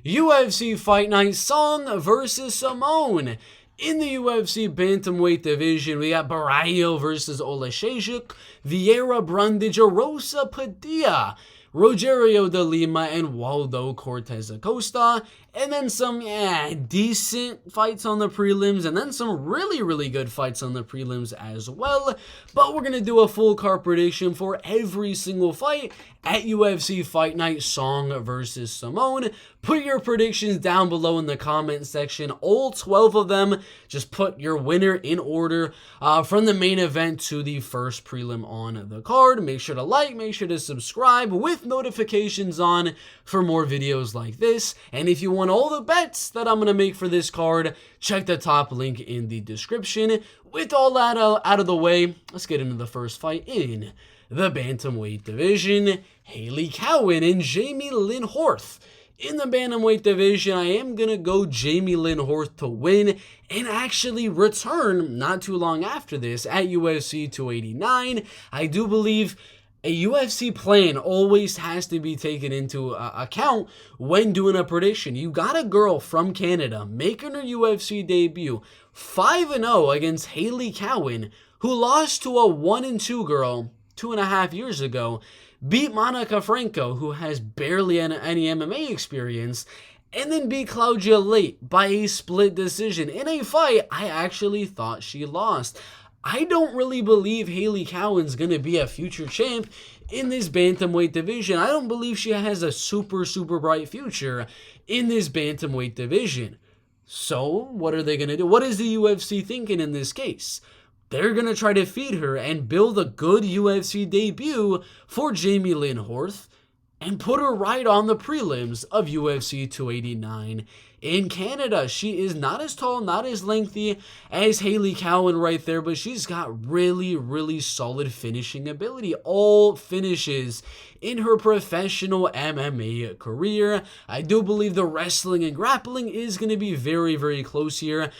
UFC Fight Night Song versus Simone. In the UFC Bantamweight division, we got Borralho versus Alekseeva, Viera, Brundage, Erosa, Padilla, Rogerio de Lima, and Waldo, Cortes, Acosta. And then some decent fights on the prelims, and then some really good fights on the prelims as well. But we're going to do a full card prediction for every single fight at UFC Fight Night Song versus Simone. Put your predictions down below in the comment section. All 12 of them. Just put your winner in order from the main event to the first prelim on the card. Make sure to like, make sure to subscribe with notifications on for more videos like this. And if you want all the bets that I'm going to make for this card, check the top link in the description. With all that out of the way, let's get into the first fight in the Bantamweight division. Hailey, Cowan, and Jamey-Lyn Horth. In the Bantamweight division, I am going to go Jamey-Lyn Horth to win and actually return not too long after this at UFC 289. I do believe a UFC plan always has to be taken into account when doing a prediction. You got a girl from Canada making her UFC debut 5-0 against Hailey Cowan, who lost to a 1-2 girl 2.5 years ago, beat Monica Franco, who has barely any MMA experience, and then beat Claudia late by a split decision in a fight I actually thought she lost. I don't really believe Hailey Cowan's going to be a future champ in this Bantamweight division. I don't believe she has a super bright future in this Bantamweight division. So, what are they going to do? What is the UFC thinking in this case? They're going to try to feed her and build a good UFC debut for Jamey-Lyn Horth and put her right on the prelims of UFC 289 in Canada. She is not as tall, not as lengthy as Hailey Cowan right there, but she's got really solid finishing ability. All finishes in her professional MMA career. I do believe the wrestling and grappling is going to be very close here.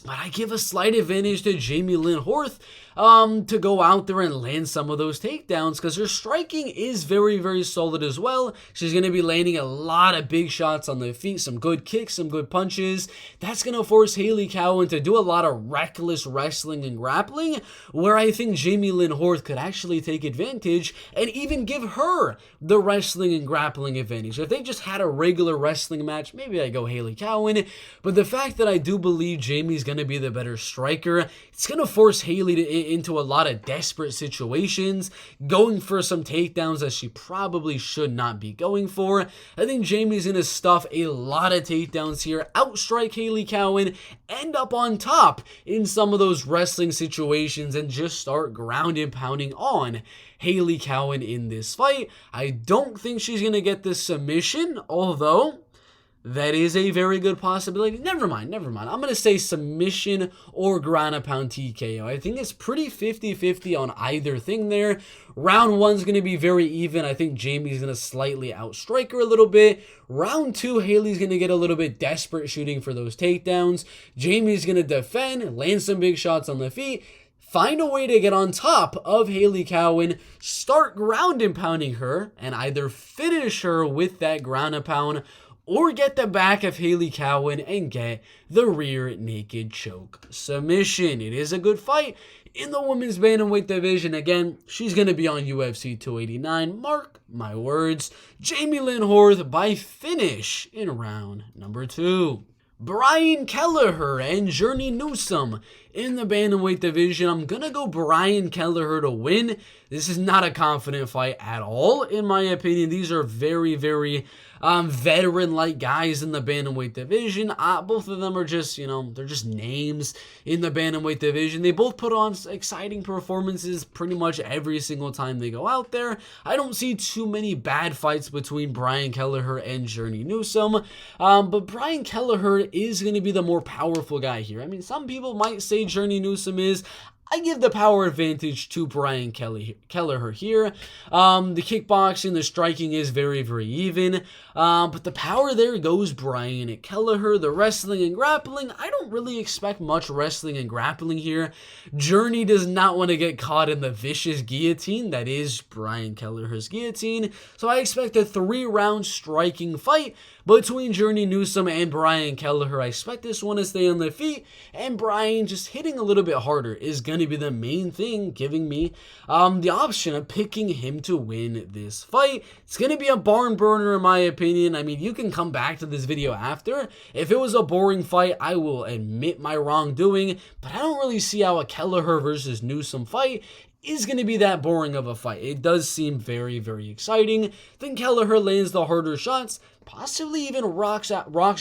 But I give a slight advantage to Jamey-Lyn Horth to go out there and land some of those takedowns, because her striking is very solid as well. She's going to be landing a lot of big shots on the feet, some good kicks, some good punches. That's going to force Hailey Cowan to do a lot of reckless wrestling and grappling, where I think Jamey-Lyn Horth could actually take advantage and even give her the wrestling and grappling advantage. If they just had a regular wrestling match, maybe I go Hailey Cowan, but the fact that I do believe Jamie's going to be the better striker, it's going to force Hailey into a lot of desperate situations, going for some takedowns that she probably should not be going for. I think Jamie's going to stuff a lot of takedowns here, outstrike Hailey Cowan, end up on top in some of those wrestling situations, and just start ground and pounding on Hailey Cowan in this fight. I don't think she's going to get the submission, although that is a very good possibility. Never mind. I'm going to say submission or ground and pound TKO. I think it's pretty 50-50 on either thing there. Round one's going to be very even. I think Jamie's going to slightly outstrike her a little bit. Round two, Hailey's going to get a little bit desperate shooting for those takedowns. Jamie's going to defend, land some big shots on the feet, find a way to get on top of Hailey Cowan, start ground and pounding her, and either finish her with that ground and pound, or get the back of Hailey Cowan and get the rear naked choke submission. It is a good fight in the women's bantamweight division. Again, she's going to be on UFC 289. Mark my words. Jamey-Lyn Horth by finish in round number 2. Kelleher and Newson in the bantamweight division. I'm going to go Kelleher to win. This is not a confident fight at all, in my opinion. These are very veteran-like guys in the bantamweight division. Both of them are just, they're just names in the bantamweight division. They both put on exciting performances pretty much every single time they go out there. I don't see too many bad fights between Kelleher and Newson. But Kelleher is going to be the more powerful guy here. I mean, some people might say Newson is. I give the power advantage to Brian Kelleher here. The kickboxing, the striking is very, very even. But the power there goes Brian Kelleher. The wrestling and grappling, I don't really expect much wrestling and grappling here. Journey does not want to get caught in the vicious guillotine. That is Brian Kelleher's guillotine. So I expect a 3-round striking fight between Journey Newson and Brian Kelleher. I expect this one to stay on the feet, and Brian just hitting a little bit harder is going to be the main thing giving me the option of picking him to win this fight. It's going to be a barn burner in my opinion. I mean, you can come back to this video after. If it was a boring fight, I will admit my wrongdoing, but I don't really see how a Kelleher versus Newson fight is going to be that boring of a fight. It does seem very, very exciting. I think Kelleher lands the harder shots, possibly even rocks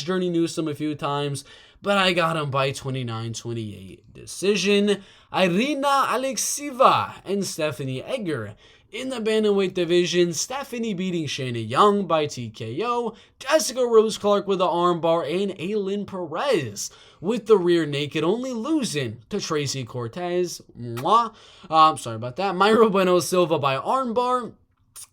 Journey Newson a few times, but I got him by 29-28 decision. Irina, Alekseeva, and Stephanie Egger. In the bantamweight division, Stephanie beating Shayna Young by TKO, Jessica Rose Clark with the armbar, and Aylin Perez with the rear naked, only losing to Tracy Cortes. Sorry about that. Mayra Bueno Silva by armbar.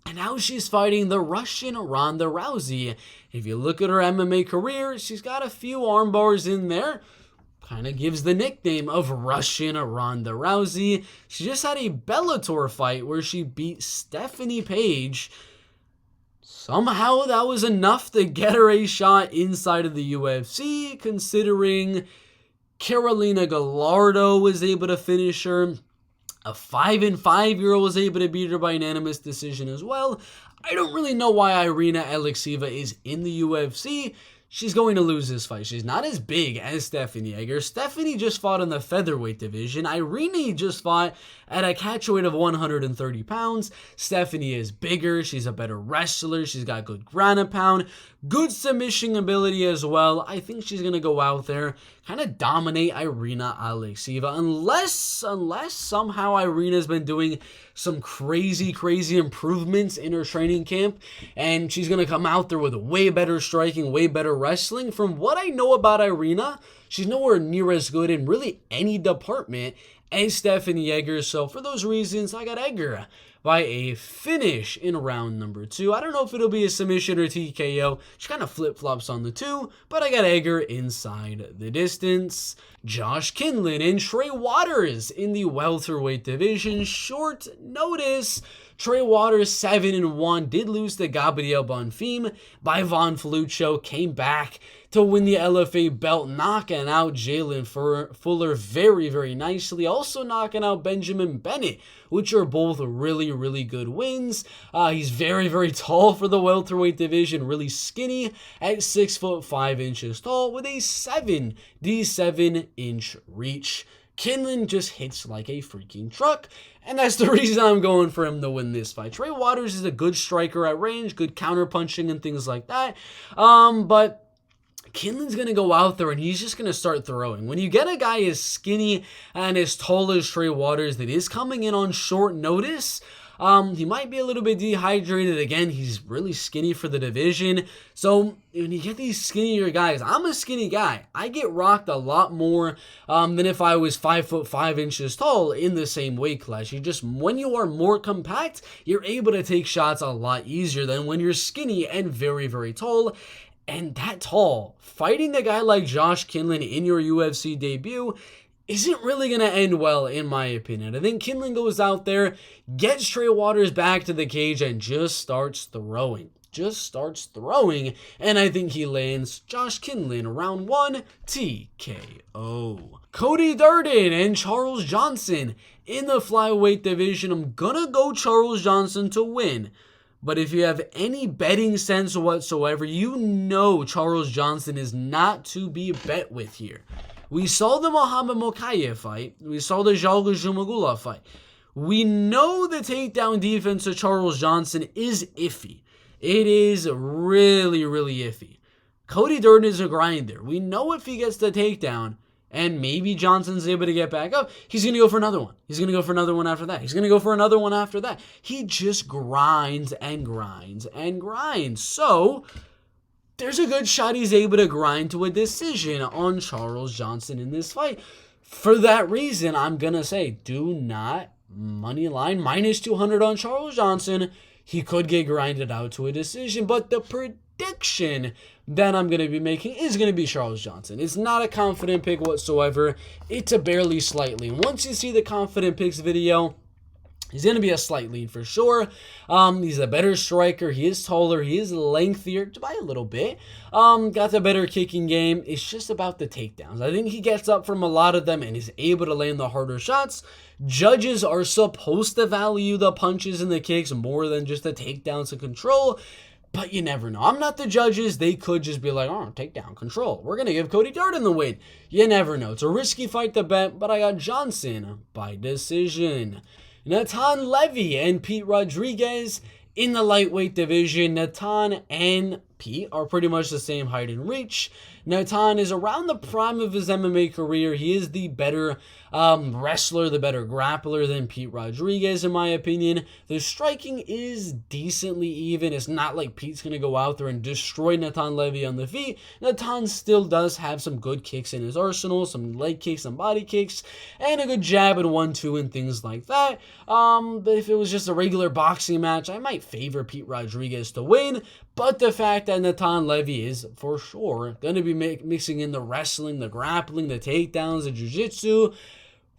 And now she's fighting the Russian Ronda Rousey. If you look at her MMA career, she's got a few armbars in there. Kind of gives the nickname of Russian Ronda Rousey. She just had a Bellator fight where she beat Stephanie Page. Somehow that was enough to get her a shot inside of the UFC, considering Carolina Gallardo was able to finish her. A 5-5-year-old was able to beat her by unanimous decision as well. I don't really know why Irina Alekseeva is in the UFC. She's going to lose this fight. She's not as big as Stephanie Egger. Stephanie just fought in the featherweight division. Irina just fought at a catchweight of 130 pounds. Stephanie is bigger. She's a better wrestler. She's got good ground and pound, good submission ability as well. I think she's going to go out there, kind of dominate Irina Alekseeva. Unless somehow Irina's been doing some crazy improvements in her training camp, and she's going to come out there with way better striking, way better wrestling. From what I know about Irina, she's nowhere near as good in really any department as Stephanie Egger. So for those reasons, I got Egger by a finish in round number 2. I don't know if it'll be a submission or TKO. She kind of flip-flops on the 2, but I got Egger inside the distance. Josh Quinlan and Trey Waters in the welterweight division. Short notice. Trey Waters, 7-1, did lose to Gabriel Bonfim by Von Flucho, came back to win the LFA belt, knocking out Jalen Fuller very nicely, also knocking out Benjamin Bennett, which are both really good wins. He's very tall for the welterweight division, really skinny at 6'5" tall with a 77-inch reach. Quinlan just hits like a freaking truck, and that's the reason I'm going for him to win this fight. Trey Waters is a good striker at range, good counter-punching and things like that, but Quinlan's going to go out there and he's just going to start throwing. When you get a guy as skinny and as tall as Trey Waters that is coming in on short notice, he might be a little bit dehydrated. Again, he's really skinny for the division. So when you get these skinnier guys, I'm a skinny guy. I get rocked a lot more than if I was 5'5" tall in the same weight class. When you are more compact, you're able to take shots a lot easier than when you're skinny and very tall. And that tall, fighting a guy like Josh Quinlan in your UFC debut isn't really going to end well, in my opinion. I think Quinlan goes out there, gets Trey Waters back to the cage, and just starts throwing. And I think he lands Josh Quinlan round 1 TKO. Cody Durden and Charles Johnson in the flyweight division. I'm going to go Charles Johnson to win. But if you have any betting sense whatsoever, you know Charles Johnson is not to be bet with here. We saw the Muhammad Mokaev fight. We saw the Jalga Zhumagula fight. We know the takedown defense of Charles Johnson is iffy. It is really iffy. Cody Durden is a grinder. We know if he gets the takedown, and maybe Johnson's able to get back up, he's going to go for another one. He's going to go for another one after that. He's going to go for another one after that. He just grinds. So there's a good shot he's able to grind to a decision on Charles Johnson in this fight. For that reason, I'm going to say do not money line minus 200 on Charles Johnson. He could get grinded out to a decision, but the prediction that I'm going to be making is going to be Charles Johnson. It's not a confident pick whatsoever. It's a barely slight lean. Once you see the confident picks video, he's going to be a slight lead for sure. He's a better striker. He is taller. He is lengthier by a little bit. Got the better kicking game. It's just about the takedowns. I think he gets up from a lot of them and is able to land the harder shots. Judges are supposed to value the punches and the kicks more than just the takedowns and control. But you never know. I'm not the judges. They could just be like, oh, takedown, control. We're going to give Cody Durden the win. You never know. It's a risky fight to bet, but I got Johnson by decision. Natan, Levy, and Pete Rodriguez in the lightweight division. Natan and Pete are pretty much the same height and reach. Natan is around the prime of his MMA career. He is the better wrestler, the better grappler than Pete Rodriguez, in my opinion. The striking is decently even. It's not like Pete's going to go out there and destroy Natan Levy on the feet. Natan still does have some good kicks in his arsenal, some leg kicks, some body kicks, and a good jab and 1-2 and things like that. But if it was just a regular boxing match, I might favor Pete Rodriguez to win. But the fact that Natan Levy is, for sure, going to be mixing in the wrestling, the grappling, the takedowns, the jiu-jitsu,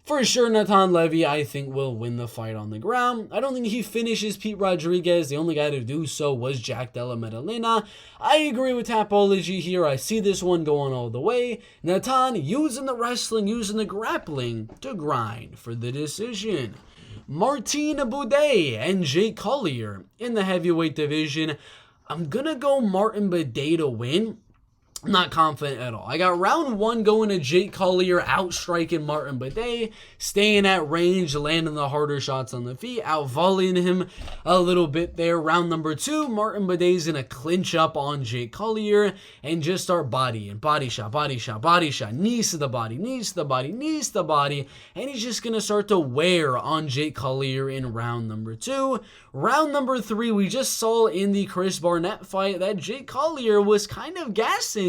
for sure Natan Levy, I think, will win the fight on the ground. I don't think he finishes Pete Rodriguez. The only guy to do so was Jack Della Maddalena. I agree with Tapology here. I see this one going all the way. Natan using the wrestling, using the grappling to grind for the decision. Martin Buday and Jake Collier in the heavyweight division. I'm going to go Martin Buday to win. I'm not confident at all. I got round 1 going to Jake Collier, outstriking Martin Buday, staying at range, landing the harder shots on the feet, out-volleying him a little bit there. Round number 2, Martin Buday's going to clinch up on Jake Collier and just start bodying. Body shot, body shot, body shot, knees to the body, knees to the body, knees to the body, and he's just going to start to wear on Jake Collier in round number 2. Round number 3, we just saw in the Chris Barnett fight that Jake Collier was kind of gassing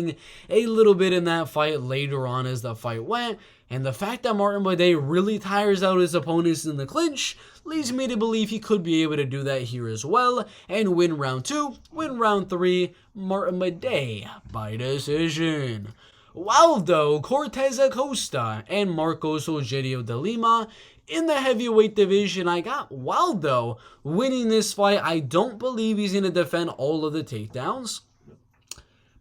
a little bit in that fight later on as the fight went, and the fact that Martin Buday really tires out his opponents in the clinch leads me to believe he could be able to do that here as well and win round 2, win round 3, Martin Buday by decision. Waldo, Cortes, Acosta, and Marcos Rogerio de Lima. In the heavyweight division, I got Waldo winning this fight. I don't believe he's going to defend all of the takedowns.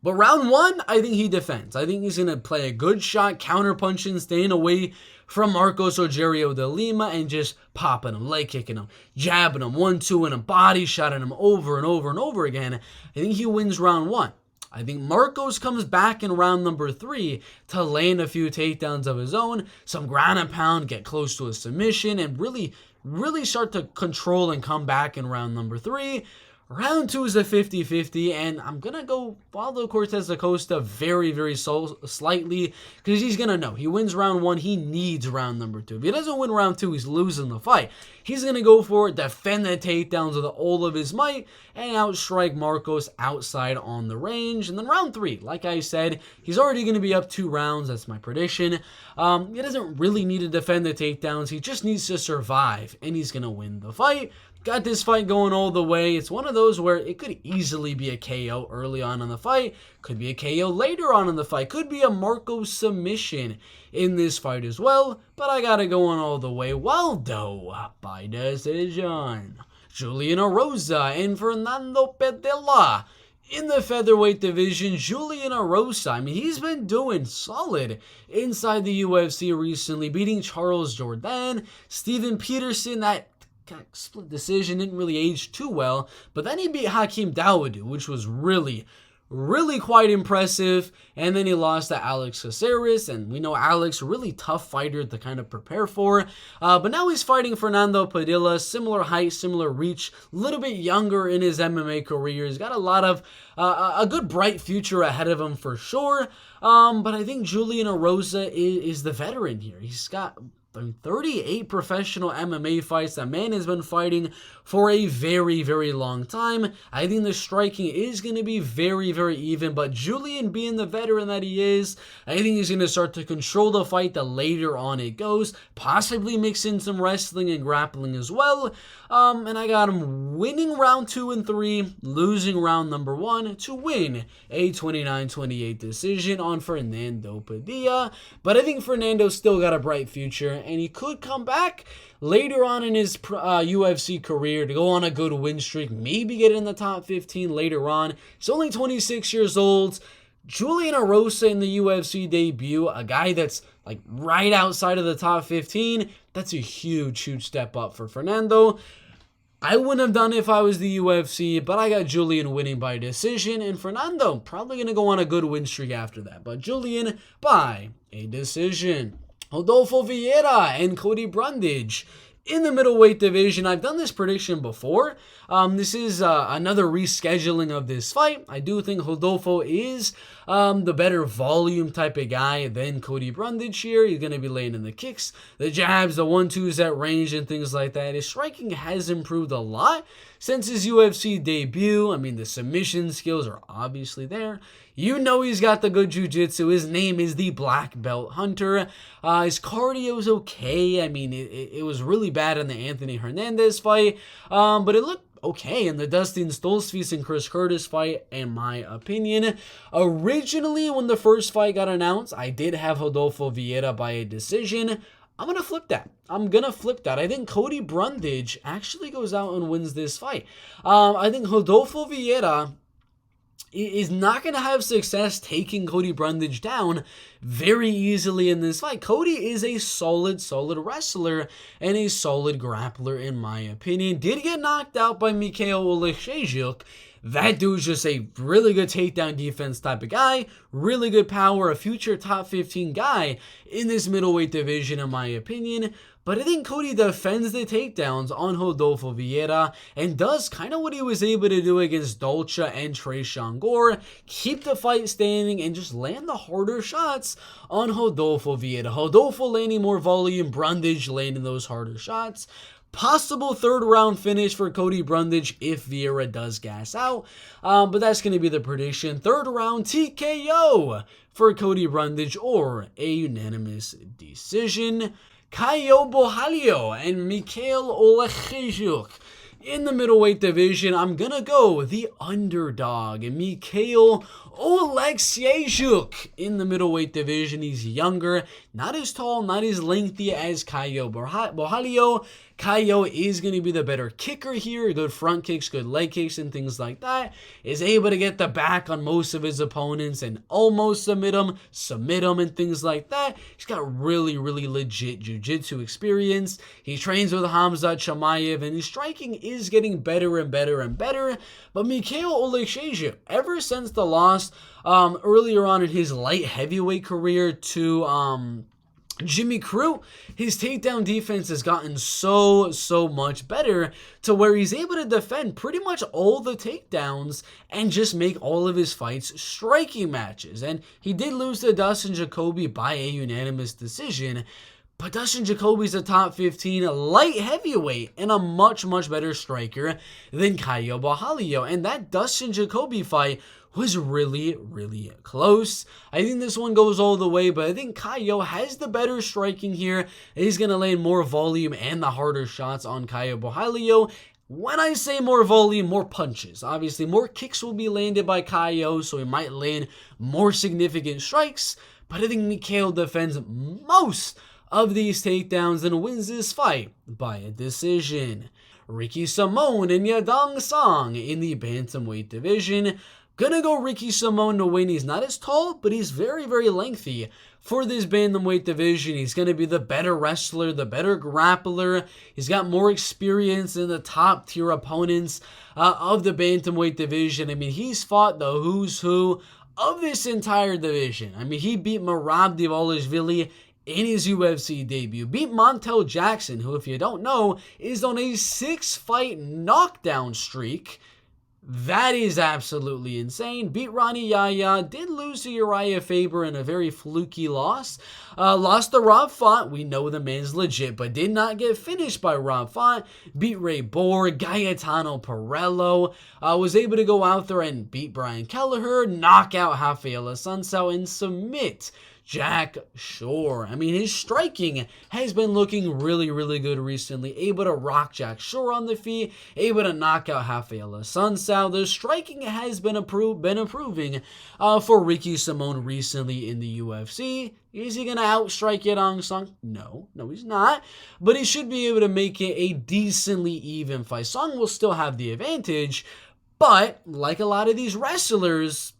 But round 1, I think he defends. I think he's going to play a good shot, counter-punching, staying away from Marcos Rogerio de Lima and just popping him, leg kicking him, jabbing him, 1-2 and him, body shotting him over and over and over again. I think he wins round 1. I think Marcos comes back in round number 3 to land a few takedowns of his own, some ground and pound, get close to a submission, and really start to control and come back in round number 3. Round 2 is a 50-50, and I'm going to go Waldo Cortes Acosta very slightly, because he's going to know. He wins round 1, he needs round number 2. If he doesn't win round 2, he's losing the fight. He's going to go for it, defend the takedowns with all of his might, and outstrike Marcos outside on the range. And then round 3, like I said, he's already going to be up 2 rounds. That's my prediction. He doesn't really need to defend the takedowns. He just needs to survive, and he's going to win the fight. Got this fight going all the way. It's one of those where it could easily be a KO early on in the fight. Could be a KO later on in the fight. Could be a Marcos submission in this fight as well. But I got it going all the way. Waldo by decision. Julien Erosa and Fernando Padilla. In the featherweight division, Julien Erosa, I mean, he's been doing solid inside the UFC recently, beating Charles Jourdain, Steven Peterson, that split decision, didn't really age too well, but then he beat Hakeem Dawodu, which was really quite impressive, and then he lost to Alex Caceres, and we know Alex, really tough fighter to kind of prepare for, but now he's fighting Fernando Padilla, similar height, similar reach, a little bit younger in his MMA career. He's got a lot of, a good bright future ahead of him for sure, but I think Julien Erosa is the veteran here. He's got 38 professional MMA fights. That man has been fighting for a very, very long time. I think the striking is going to be very, very even, but Julien, being the veteran that he is, I think he's going to start to control the fight the later on it goes, possibly mix in some wrestling and grappling as well. And I got him winning round 2 and 3, losing round number 1 to win a 29-28 decision on Fernando Padilla. But I think Fernando's still got a bright future, and he could come back later on in his UFC career to go on a good win streak, maybe get in the top 15 later on. He's only 26 years old. Julien Erosa in the UFC debut, a guy that's like right outside of the top 15, that's a huge, huge step up for Fernando. I wouldn't have done it if I was the UFC, but I got Julien winning by decision, and Fernando probably going to go on a good win streak after that. But Julien by a decision. Rodolfo Viera and Cody Brundage in the middleweight division. I've done this prediction before. This is another rescheduling of this fight. I do think Rodolfo is the better volume type of guy than Cody Brundage here. He's going to be laying in the kicks, the jabs, the 1-2s at range, and things like that. His striking has improved a lot since his UFC debut. I mean, the submission skills are obviously there. You know he's got the good jiu-jitsu. His name is the Black Belt Hunter. His cardio is okay. I mean, it was really bad in the Anthony Hernandez fight, but it looked okay in the Dustin Stoltzfus and Chris Curtis fight, in my opinion. Originally, when the first fight got announced, I did have Rodolfo Viera by a decision. I'm going to flip that. I think Cody Brundage actually goes out and wins this fight. I think Rodolfo Viera is not going to have success taking Cody Brundage down very easily in this fight. Cody is a solid wrestler and a solid grappler, in my opinion. Did get knocked out by Mikhail Alekseeva. That dude's just a really good takedown defense type of guy, really good power, a future top 15 guy in this middleweight division, in my opinion. But I think Cody defends the takedowns on Rodolfo Viera and does kind of what he was able to do against Dolce and Trey Shangor, keep the fight standing and just land the harder shots on Rodolfo Viera. Rodolfo landing more volume, Brundage landing those harder shots. Possible third round finish for Cody Brundage if Viera does gas out. But that's going to be the prediction. Third round TKO for Cody Brundage or a unanimous decision. Caio Borralho and Mikhail Alekseeva in the middleweight division. I'm going to go the underdog, Mikhail Alekseeva in the middleweight division. He's younger, not as tall, not as lengthy as Caio Borralho. Caio is going to be the better kicker here. Good front kicks, good leg kicks, and things like that. Is able to get the back on most of his opponents and almost submit them, and things like that. He's got really, really legit jiu-jitsu experience. He trains with Khamzat Chimaev, and his striking is getting better and better and better. But Mikhail Alekseeva, ever since the loss earlier on in his light heavyweight career to Jimmy Crute, his takedown defense has gotten so much better to where he's able to defend pretty much all the takedowns and just make all of his fights striking matches. And he did lose to Dustin Jacoby by a unanimous decision, but Dustin Jacoby's a top 15 light heavyweight and a much better striker than Caio Borralho. And that Dustin Jacoby fight was really close. I think this one goes all the way, but I think Caio has the better striking here. He's going to land more volume and the harder shots on Caio Borralho. When I say more volume, more punches. Obviously, more kicks will be landed by Caio, so he might land more significant strikes, but I think Mikhail defends most of these takedowns and wins this fight by a decision. Ricky Simón and Yadong Song in the bantamweight division. Gonna go Ricky Simón to win. He's not as tall, but he's very lengthy for this bantamweight division. He's gonna be the better wrestler, the better grappler. He's got more experience than the top tier opponents of the bantamweight division. I mean, he's fought the who's who of this entire division. I mean, he beat Merab Dvalishvili in his UFC debut, beat Montel Jackson, who, if you don't know, is on a 6-fight knockdown streak. That is absolutely insane. Beat Ronnie Yaya, did lose to Uriah Faber in a very fluky loss. Lost to Rob Font, we know the man's legit, but did not get finished by Rob Font. Beat Ray Borg, Gaetano Pirello, was able to go out there and beat Brian Kelleher, knock out Rafael Assunção, and submit Jack Shore. I mean, his striking has been looking really, really good recently. Able to rock Jack Shore on the feet, able to knock out Rafael Assunção. The striking has been improving for Ricky Simón recently in the UFC. Is he going to outstrike Yadong Song? No, he's not. But he should be able to make it a decently even fight. Song will still have the advantage, but like a lot of these wrestlers,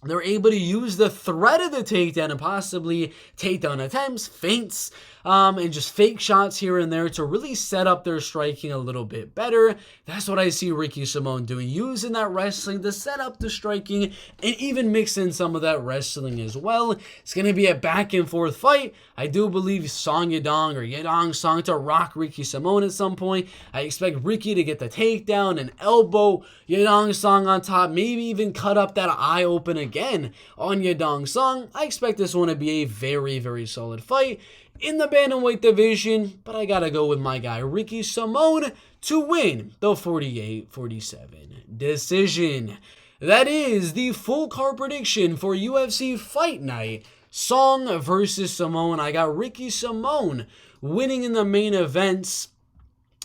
they're able to use the threat of the takedown and possibly takedown attempts, feints, and just fake shots here and there to really set up their striking a little bit better. That's what I see Ricky Simón doing, using that wrestling to set up the striking and even mix in some of that wrestling as well. It's going to be a back and forth fight. I do believe Song Yadong or Yadong Song to rock Ricky Simón at some point. I expect Ricky to get the takedown and elbow Yadong Song on top, maybe even cut up that eye open again on Yadong Song. I expect this one to be a very, very solid fight in the bantamweight division, but I gotta go with my guy Ricky Simón to win the 48-47 decision. That is the full card prediction for UFC Fight Night. Song versus Simón. I got Ricky Simón winning in the main events.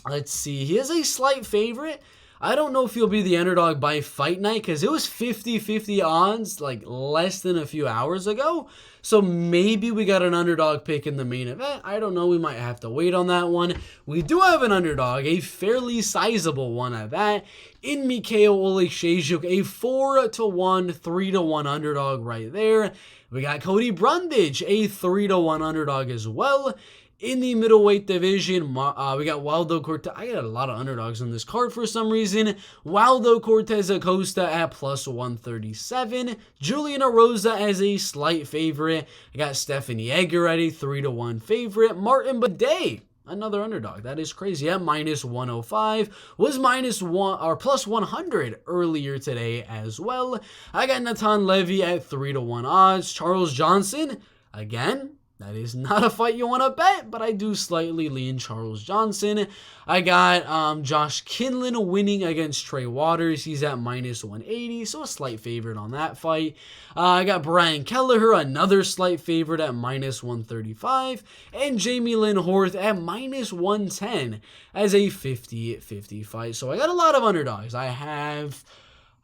Let's see. He is a slight favorite. I don't know if he'll be the underdog by Fight Night because it was 50-50 odds like less than a few hours ago. So maybe we got an underdog pick in the main event. I don't know. We might have to wait on that one. We do have an underdog, a fairly sizable one at that, in Mikhail Alekseeva, a 4-1, 3-1 underdog right there. We got Cody Brundage, a 3-1 underdog as well. In the middleweight division, we got Waldo Cortes. I got a lot of underdogs on this card for some reason. Waldo Cortes Acosta at plus 137. Julien Erosa as a slight favorite. I got Stephanie Egger at a 3-1 favorite. Martin Buday, another underdog. That is crazy. At minus 105. Was minus 1 or plus 100 earlier today as well. I got Natan Levy at 3-1 odds. Charles Johnson, again, that is not a fight you want to bet, but I do slightly lean Charles Johnson. I got Josh Quinlan winning against Trey Waters. He's at minus 180, so a slight favorite on that fight. I got Brian Kelleher, another slight favorite at minus 135. And Jamey-Lyn Horth at minus 110 as a 50-50 fight. So I got a lot of underdogs. I have...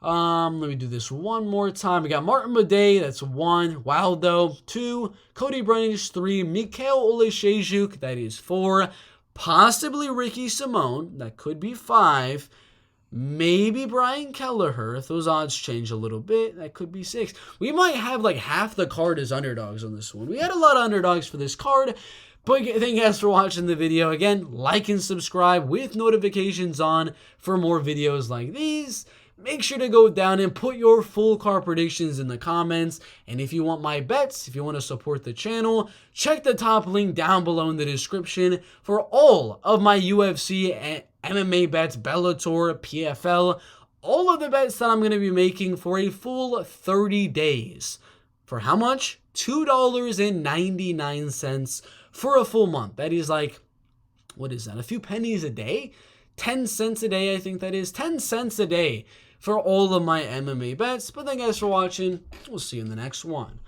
let me do this one more time. We got Martin Buday, that's 1. Waldo, 2. Cody Brundage, 3. Mikhail Alekseeva, that is 4. Possibly Ricky Simón, that could be 5. Maybe Brian Kelleher, if those odds change a little bit, that could be 6. We might have like half the card as underdogs on this one. We had a lot of underdogs for this card. But thank you guys for watching the video. Again, like and subscribe with notifications on for more videos like these. Make sure to go down and put your full card predictions in the comments. And if you want my bets, if you want to support the channel, check the top link down below in the description for all of my UFC and MMA bets, Bellator, PFL, all of the bets that I'm going to be making for a full 30 days. For how much? $2.99 for a full month. That is like, what is that? A few pennies a day? 10 cents a day, I think that is. 10 cents a day for all of my MMA bets. But thank you guys for watching. We'll see you in the next one.